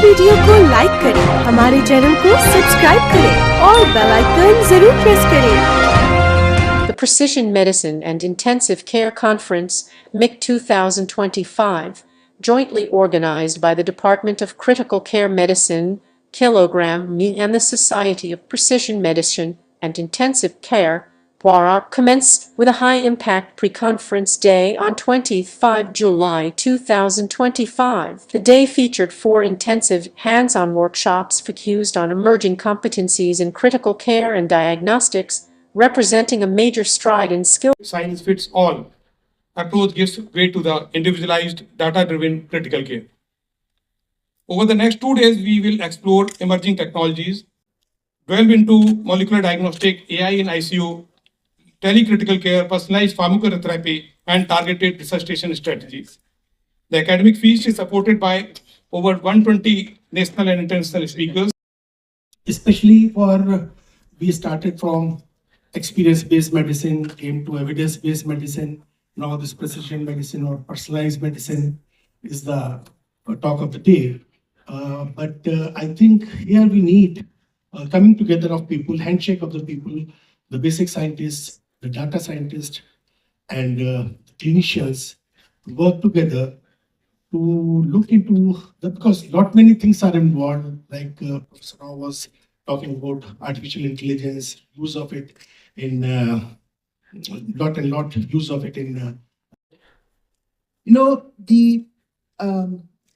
Video को like करें, हमारे चैनल को सब्सक्राइब करें और बेल आइकन जरूर प्रेस करें। The Precision Medicine and Intensive Care Conference, MIC 2025, jointly organized by the Department of Critical Care Medicine, Kilogram Me and the Society of Precision Medicine and Intensive Care, POAR, commenced with a high-impact pre-conference day on 25 July 2025. The day featured 4 intensive hands-on workshops focused on emerging competencies in critical care and diagnostics, representing a major stride in skill. Science fits all approach gives way to the individualized, data-driven critical care. Over the next 2 days, we will explore emerging technologies, delve into molecular diagnostic, AI in ICU, telecritical care, personalized pharmacotherapy, and targeted resuscitation strategies. The academic feast is supported by over 120 national and international speakers. Especially for, we started from experience-based medicine, came to evidence-based medicine. Now this precision medicine or personalized medicine is the talk of the day. But I think here we need coming together of people, handshake of the people, the basic scientists, the data scientists, and clinicians work together to look into that, because not many things are involved, like Professor Rao was talking about artificial intelligence, use of it in lot use of it in the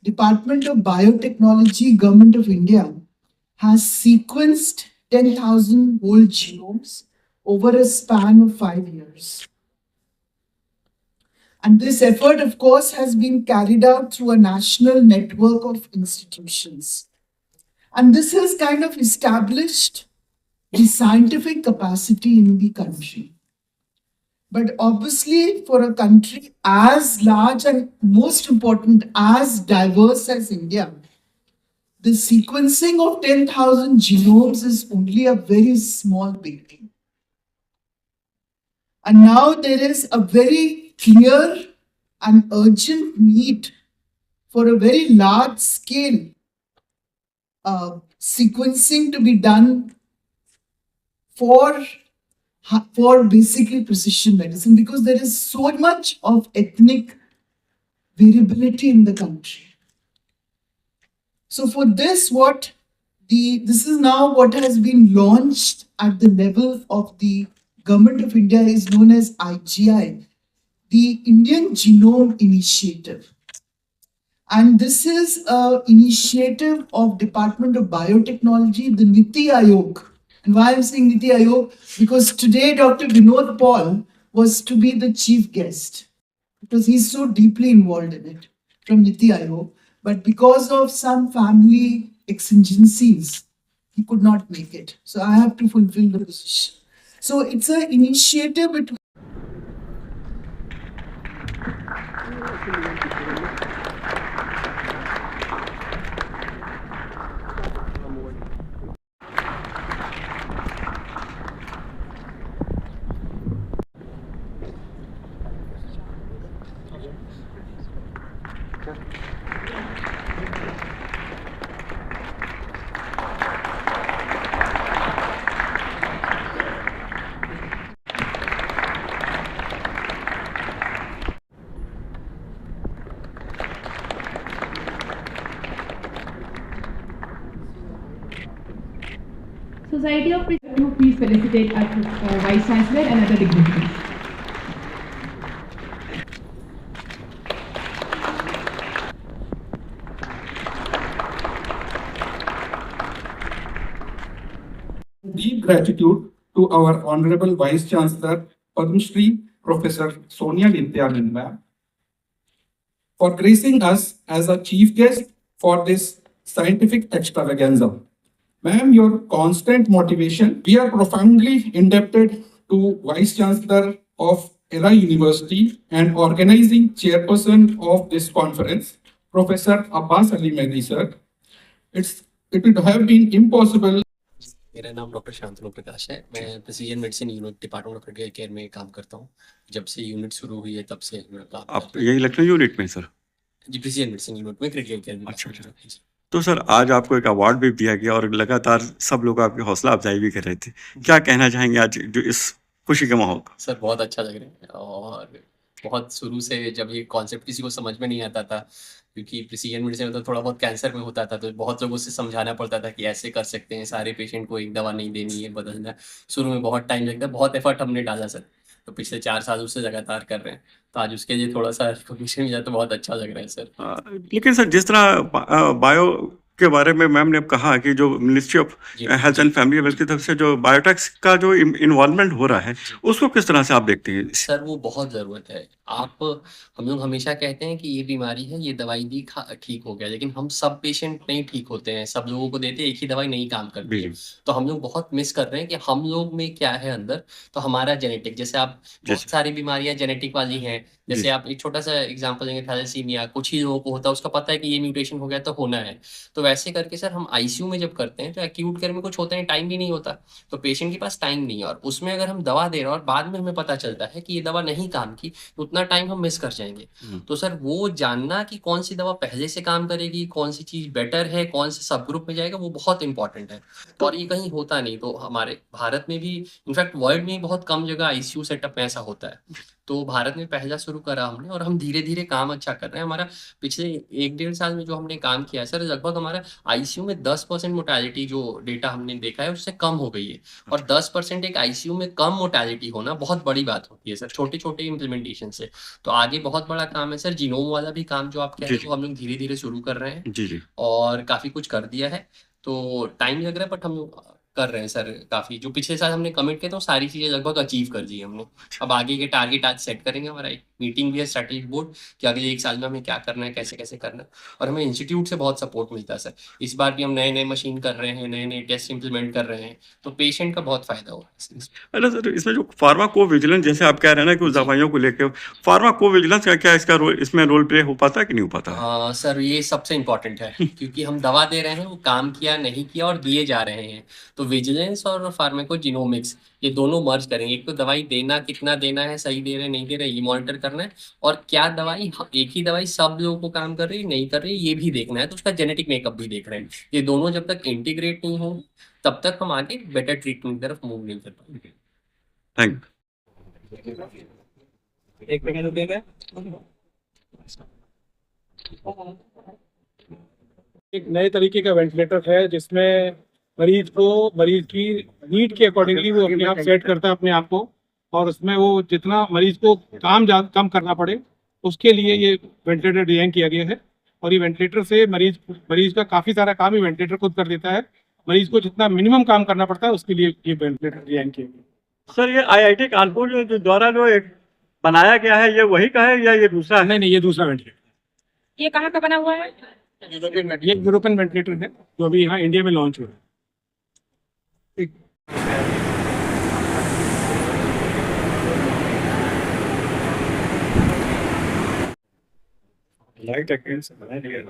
Department of Biotechnology, Government of India has sequenced 10,000 whole genomes over a span of 5 years. And this effort, of course, has been carried out through a national network of institutions. And this has kind of established the scientific capacity in the country. But obviously, for a country as large and, most important, as diverse as India, the sequencing of 10,000 genomes is only a very small beginning. And now there is a very clear and urgent need for a very large scale sequencing to be done for basically precision medicine, because there is so much of ethnic variability in the country. So for this, this is now what has been launched at the level of the Government of India is known as IGI, the Indian Genome Initiative. And this is an initiative of Department of Biotechnology, the NITI Aayog. And why I'm saying NITI Aayog? Because today Dr. Vinod Paul was to be the chief guest, because he's so deeply involved in it from NITI Aayog. But because of some family exigencies, he could not make it. So I have to fulfill the position. So it's an initiative between Society of Precision. Please felicitate our Vice Chancellor and other dignitaries. Deep gratitude to our Honorable Vice Chancellor, Padma Shri Professor Sonia Nityanand ma'am, for gracing us as a chief guest for this scientific extravaganza. Ma'am, your constant motivation, we are profoundly indebted to Vice Chancellor of ERA University and organizing chairperson of this conference, Professor Abbas Ali Mehdi sir. It would have been impossible. मेरा नाम doctor Shantanu प्रकाश है। मैं precision medicine unit department of critical care में काम करता हूँ। जब से यूनिट शुरू हुई है तब से मेरा काम। आप यही लखनऊ यूनिट में सर? जी, प्रिसीजन मेडिसिन यूनिट में क्रिटिकल केयर में। अच्छा। तो सर आज आपको एक अवार्ड भी दिया गया और लगातार सब लोग आपकी हौसला अफजाई भी कर रहे थे, क्या कहना चाहेंगे आज जो इस खुशी के माहौल का? सर बहुत अच्छा लग रहा है, और बहुत शुरू से जब ये कॉन्सेप्ट किसी को समझ में नहीं आता था, क्योंकि प्रिसीजन मेडिसिन में तो थोड़ा बहुत कैंसर में होता था, तो बहुत लोगों से समझाना पड़ता था कि ऐसे कर सकते हैं, सारे पेशेंट को एक दवा नहीं देनी है, बदलना है। शुरू में बहुत टाइम लगता है, बहुत एफर्ट हमने डाला सर, तो पिछले 4 साल उससे लगातार कर रहे हैं, तो आज उसके लिए थोड़ा सा रिकॉग्निशन मिला तो बहुत अच्छा लग रहा है सर। लेकिन सर जिस तरह बायो के बारे में मैम ने कहा कि जो मिनिस्ट्री ऑफ जी। हेल्थ एंड फैमिली वेल्थ की तरफ से जो बायोटेक्स का जो इन्वॉल्वमेंट हो रहा है, उसको किस तरह से आप देखते हैं? सर वो बहुत ज़रूरत है। हम लोग हमेशा कहते हैं कि ये बीमारी है, ये दवाई दी ठीक हो गया, लेकिन हम सब पेशेंट नहीं ठीक होते हैं, सब लोगों को देते हैं, एक ही दवाई नहीं काम करती है। तो हम लोग बहुत मिस कर रहे हैं कि हम लोग में क्या है अंदर, तो हमारा जेनेटिक, जैसे आप बहुत जैसे? सारी बीमारियां जेनेटिक वाली हैं, जैसे आप एक छोटा सा एग्जांपल देंगे, थैलेसीमिया, कुछ ही लोगों को होता है, उसका पता है कि ये म्यूटेशन हो गया तो होना है। तो वैसे करके सर हम आईसीयू में जब करते हैं तो एक्यूट केयर में कुछ होते हैं, टाइम भी नहीं होता, तो पेशेंट के पास टाइम नहीं है, और उसमें अगर हम दवा दे रहे हैं और बाद में हमें पता चलता है कि ये दवा नहीं काम की, तो उतना टाइम हम मिस कर जाएंगे। तो सर वो जानना कि कौन सी दवा पहले से काम करेगी, कौन सी चीज बेटर है, कौन से सब ग्रुप में जाएगा, वो बहुत इंपॉर्टेंट है, और ये कहीं होता नहीं। तो हमारे भारत में भी, इनफैक्ट वर्ल्ड में बहुत कम जगह आईसीयू सेटअप में ऐसा होता है, तो भारत में पहला शुरू करा हमने, और हम धीरे धीरे काम अच्छा कर रहे हैं। हमारा पिछले 1-1.5 साल में जो हमने काम किया है सर, लगभग हमारा आईसीयू में 10% मोर्टेलिटी जो डेटा हमने देखा है उससे कम हो गई है, और 10% एक आईसीयू में कम मोर्टेलिटी होना बहुत बड़ी बात होती है सर, छोटे छोटे इम्प्लीमेंटेशन से। तो आगे बहुत बड़ा काम है सर, जीनोम वाला भी काम जो आप कह रहे जी, हैं वो हम लोग धीरे धीरे शुरू कर रहे हैं, जी जी। और काफी कुछ कर दिया है, तो टाइम लग रहा है, बट हम लोग कर रहे हैं सर। काफी जो पिछले साल हमने कमिट किया था वो सारी चीजें लगभग अचीव कर दी हमने। अब आगे के टारगेट आज सेट करेंगे, हमारा एक मीटिंग भी है स्ट्रेटेजिक बोर्ड कि अगले 1 साल में हमें क्या करना है, कैसे कैसे करना है, और हमें इंस्टीट्यूट से बहुत सपोर्ट मिलता है सर। इस बार भी हम नए नए मशीन कर रहे हैं, नए नए टेस्ट इंप्लीमेंट कर रहे हैं, तो पेशेंट का बहुत फायदा हो रहा है। अरे सर इसमें जो फार्माको विजिलेंस जैसे आप कह रहे हैं ना कि उस दवाइयों को लेके फार्माको विजिलेंस का क्या इसका रोल, इसमें रोल प्ले हो पाता है कि नहीं हो पाता है? हाँ सर, ये सबसे इम्पोर्टेंट है, क्योंकि हम दवा दे रहे हैं, वो काम किया नहीं किया और दिए जा रहे हैं, तो विजिलेंस और फार्माकोजिनोमिक्स ये दोनों मर्ज करेंगे। एक तो दवाई देना, कितना देना है, सही दे रहे हैं नहीं दे रहे, ये मॉनिटर करना है, और क्या दवाई, एक ही दवाई सब लोगों को काम कर रही है नहीं कर रही, ये भी देखना है, तो उसका जेनेटिक मेकअप भी देख रहे हैं। ये दोनों जब तक इंटीग्रेट नहीं हो तब तक हम आगे बेटर ट्रीटमेंट की तरफ मूव नहीं कर पाएंगे। थैंक एक नए तरीके का वेंटिलेटर है जिसमें मरीज की नीड के अकॉर्डिंगली वो अपने आप सेट करता है अपने आप को, और उसमें वो जितना मरीज को कम करना पड़े उसके लिए ये वेंटिलेटर डिजाइन किया गया है। और ये वेंटिलेटर से मरीज का काफ़ी सारा काम ही वेंटिलेटर खुद कर देता है। मरीज को जितना मिनिमम काम करना पड़ता है उसके लिए ये वेंटिलेटर डिजाइन किया गया। सर ये IIT कानपुर जो द्वारा जो एक बनाया गया है, ये वही का है या ये दूसरा है? नहीं, ये दूसरा वेंटिलेटर। ये कहाँ का बना हुआ है? ये यूरोपियन वेंटिलेटर है जो अभी यहाँ इंडिया में लॉन्च हुआ है। लाइट अकेले से बनाया नहीं गया।